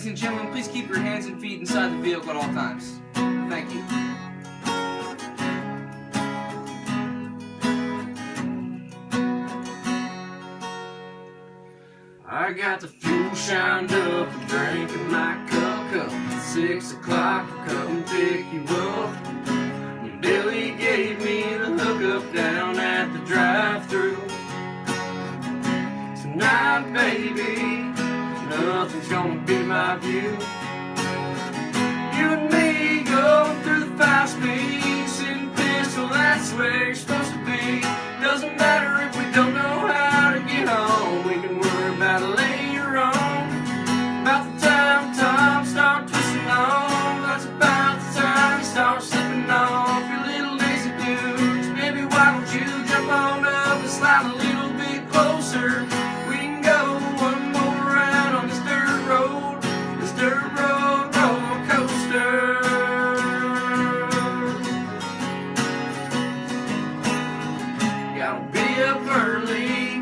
Ladies and gentlemen, please keep your hands and feet inside the vehicle at all times. Thank you. I got the fuel shined up, drinking my cup. 6 o'clock, I'll come and pick you up. Billy gave me the hookup down at the drive-thru. Tonight, baby, nothing's gonna be my view. You and me going through the 5-speed, sitting pistol, that's where you're supposed to be. Doesn't matter if we don't know how to get home, we can worry about it later on. About the time Tom start twisting on, that's about the time you start slipping off your little lazy dudes. Baby, why don't you jump on up and slide a little bit closer? We can go one more round on this dirt road roller coaster. Gotta be up early,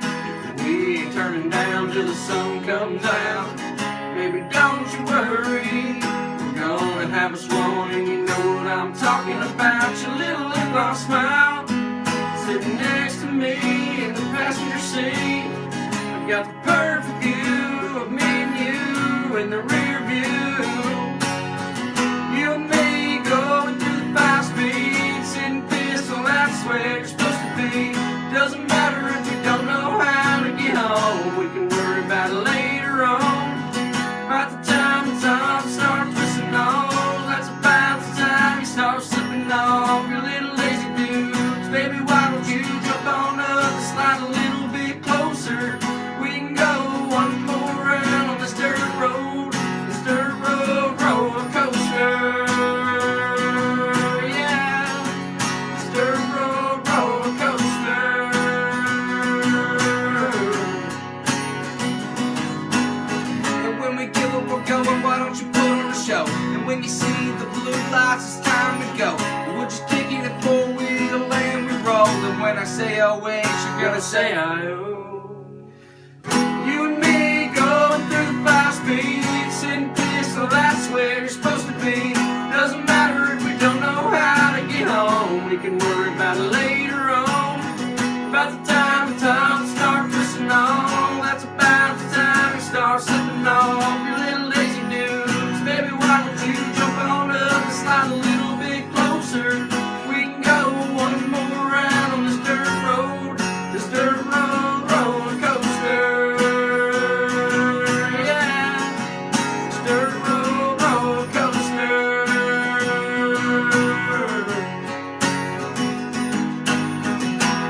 we ain't turning down till the sun comes out. Baby, don't you worry, we're gonna have us one, and you know what I'm talking about. Your little lip gloss smile, sitting next to me in the passenger seat. I've got the perfect view of me and you in the rear view. You and me going through the 5-speed, sitting pistol, that's where you're supposed to be. Doesn't matter if we don't know how to get home, we can worry about it later on. About the time the Tom start twisting on, that's about the time you start slipping off your little lazy dudes. Baby, why don't you jump on up and slide a little bit closer? We can go one more round on this dirt road roller coaster. Yeah, this dirt road roller coaster. And when we give up, we're going, why don't you put on a show? And when you see the blue lights, it's time to go. We're just kicking it 4-wheel and we roll. And when I say oh wait, you're gonna say I-oh. You and me going through the 5-speed, sitting pistol, that's where you're supposed to be. Doesn't matter if we don't know how to get home, we can worry about it later on. About the time the Tom start twisting on, that's about the time you start slipping off your little lazy dudes. Baby, why don't you jump on up and slide a little bit closer? We can go one more round on this dirt road roller coaster. Yeah, this dirt road roller coaster.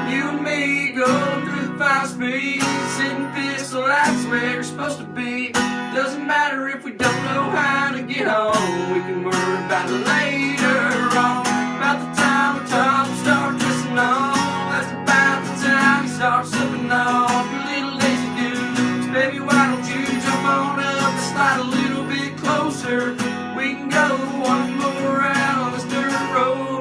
You and me going through the 5-speed, sitting pistol, that's where you're supposed to be. Doesn't matter if we don't know how to get home, we can worry about it later on. About the time the Tom start twisting on, that's about the time you start slipping off your little lazy dudes. Baby, why don't you jump on up and slide a little bit closer? We can go one more round on this dirt road